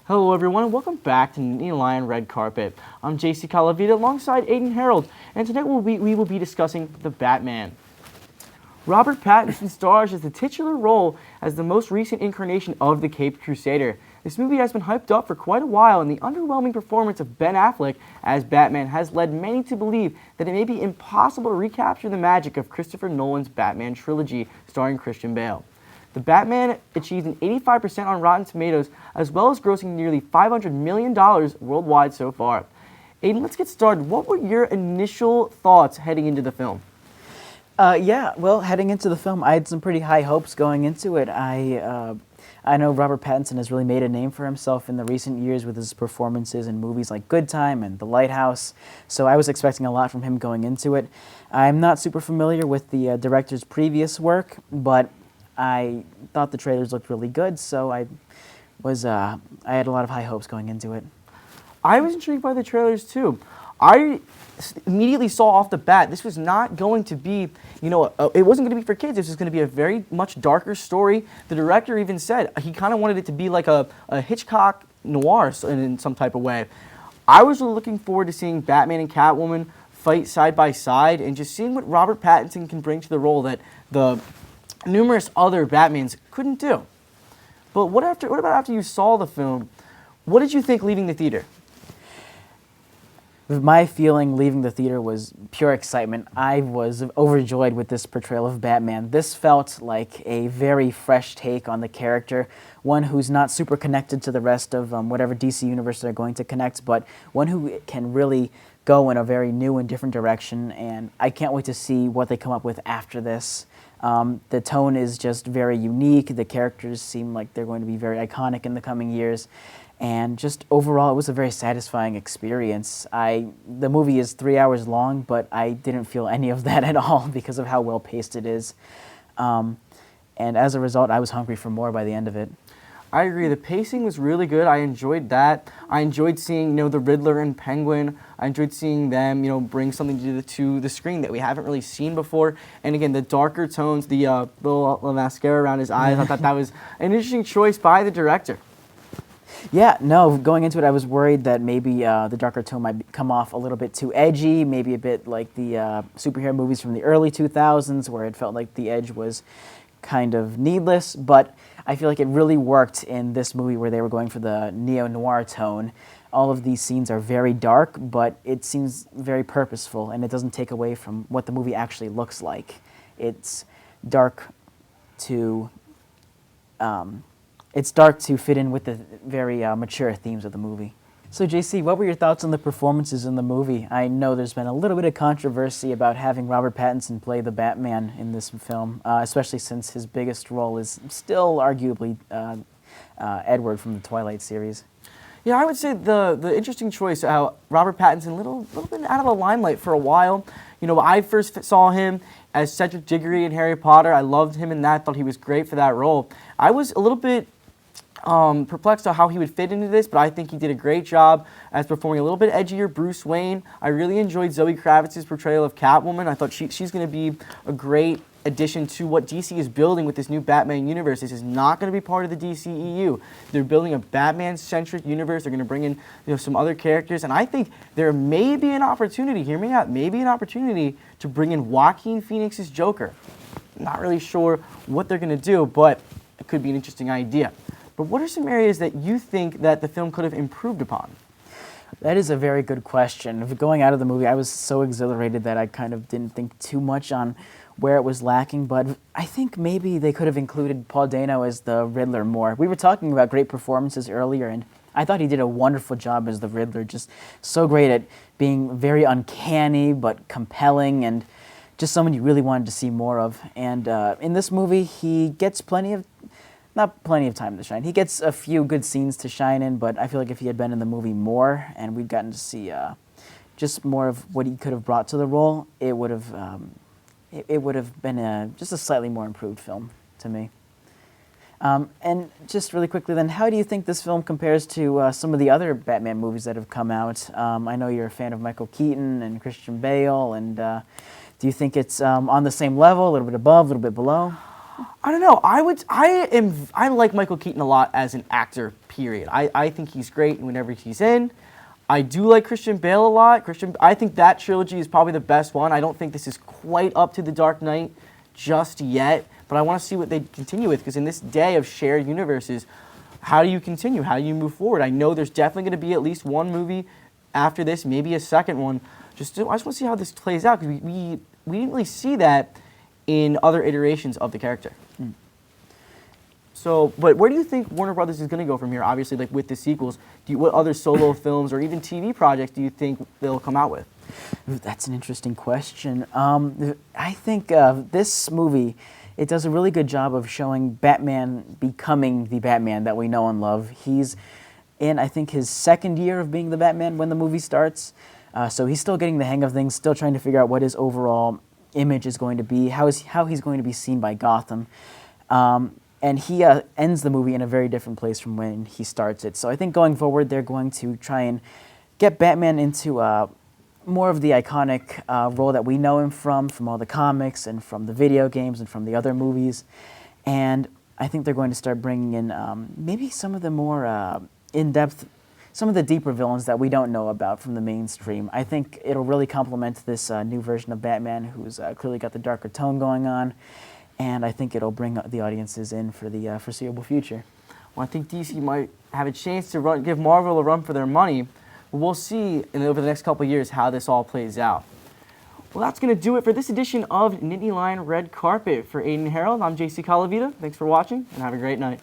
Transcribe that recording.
Hello everyone and welcome back to Nittany Lion Red Carpet. I'm JC Colavita alongside Ayden Herold, and tonight we will be discussing The Batman. Robert Pattinson stars as the titular role as the most recent incarnation of the Caped Crusader. This movie has been hyped up for quite a while, and the underwhelming performance of Ben Affleck as Batman has led many to believe that it may be impossible to recapture the magic of Christopher Nolan's Batman trilogy starring Christian Bale. The Batman achieved an 85% on Rotten Tomatoes, as well as grossing nearly $500 million worldwide so far. Ayden, let's get started. What were your initial thoughts heading into the film? Heading into the film, I had some pretty high hopes going into it. I know Robert Pattinson has really made a name for himself in the recent years with his performances in movies like Good Time and The Lighthouse, so I was expecting a lot from him going into it. I'm not super familiar with the director's previous work, but I thought the trailers looked really good, so I had a lot of high hopes going into it. I was intrigued by the trailers too. I immediately saw off the bat this was not going to be, it wasn't going to be for kids. This was going to be a very much darker story. The director even said he kind of wanted it to be like a Hitchcock noir in some type of way. I was really looking forward to seeing Batman and Catwoman fight side by side and just seeing what Robert Pattinson can bring to the role that the numerous other Batmans couldn't do. But what about after you saw the film? What did you think leaving the theater? My feeling leaving the theater was pure excitement. I was overjoyed with this portrayal of Batman. This felt like a very fresh take on the character, one who's not super connected to the rest of whatever DC universe they're going to connect, but one who can really go in a very new and different direction, and I can't wait to see what they come up with after this. The tone is just very unique. The characters seem like they're going to be very iconic in the coming years. And just overall, it was a very satisfying experience. The movie is 3 hours long, but I didn't feel any of that at all because of how well paced it is. And as a result, I was hungry for more by the end of it. I agree. The pacing was really good. I enjoyed that. I enjoyed seeing, the Riddler and Penguin. I enjoyed seeing them, bring something to the screen that we haven't really seen before. And again, the darker tones, the little mascara around his eyes. I thought that was an interesting choice by the director. Yeah, no, going into it, I was worried that maybe the darker tone might come off a little bit too edgy, maybe a bit like the superhero movies from the early 2000s, where it felt like the edge was kind of needless, but I feel like it really worked in this movie where they were going for the neo-noir tone. All of these scenes are very dark, but it seems very purposeful, and it doesn't take away from what the movie actually looks like. It's dark to fit in with the very mature themes of the movie. So JC, what were your thoughts on the performances in the movie? I know there's been a little bit of controversy about having Robert Pattinson play the Batman in this film, especially since his biggest role is still arguably Edward from the Twilight series. Yeah, I would say the interesting choice, Robert Pattinson, a little bit out of the limelight for a while. I first saw him as Cedric Diggory in Harry Potter. I loved him in that, thought he was great for that role. I was a little bit perplexed on how he would fit into this, but I think he did a great job as performing a little bit edgier Bruce Wayne. I really enjoyed Zoe Kravitz's portrayal of Catwoman. I thought she's going to be a great addition to what DC is building with this new Batman universe. This is not going to be part of the DCEU. They're building a Batman-centric universe. They're going to bring in some other characters, and I think there may be an opportunity, hear me out, maybe an opportunity to bring in Joaquin Phoenix's Joker. Not really sure what they're going to do, but it could be an interesting idea. But what are some areas that you think that the film could have improved upon? That is a very good question. Going out of the movie, I was so exhilarated that I kind of didn't think too much on where it was lacking, but I think maybe they could have included Paul Dano as the Riddler more. We were talking about great performances earlier, and I thought he did a wonderful job as the Riddler, just so great at being very uncanny but compelling and just someone you really wanted to see more of. And in this movie, he gets not plenty of time to shine. He gets a few good scenes to shine in, but I feel like if he had been in the movie more and we'd gotten to see just more of what he could have brought to the role, it would have been just a slightly more improved film to me. And just really quickly then, how do you think this film compares to some of the other Batman movies that have come out? I know you're a fan of Michael Keaton and Christian Bale, and do you think it's on the same level, a little bit above, a little bit below? I don't know. I like Michael Keaton a lot as an actor, period. I think he's great whenever he's in. I do like Christian Bale a lot. I think that trilogy is probably the best one. I don't think this is quite up to The Dark Knight just yet, but I want to see what they continue with, because in this day of shared universes, how do you continue? How do you move forward? I know there's definitely going to be at least one movie after this, maybe a second one. I just want to see how this plays out, because we didn't really see that in other iterations of the character. So, but where do you think Warner Brothers is going to go from here? Obviously, like with the sequels, what other solo films or even TV projects do you think they'll come out with? Ooh, that's an interesting question. I think this movie, it does a really good job of showing Batman becoming the Batman that we know and love. He's in, I think, his second year of being the Batman when the movie starts. So he's still getting the hang of things, still trying to figure out what his overall image is going to be, how he's going to be seen by Gotham. And he ends the movie in a very different place from when he starts it. So I think going forward, they're going to try and get Batman into more of the iconic role that we know him from all the comics and from the video games and from the other movies. And I think they're going to start bringing in maybe some of the more in-depth, some of the deeper villains that we don't know about from the mainstream. I think it'll really complement this new version of Batman, who's clearly got the darker tone going on. And I think it'll bring the audiences in for the foreseeable future. Well, I think DC might have a chance to give Marvel a run for their money. We'll see over the next couple of years how this all plays out. Well, that's going to do it for this edition of Nittany Lion Red Carpet. For Ayden Herold, I'm JC Colavita. Thanks for watching, and have a great night.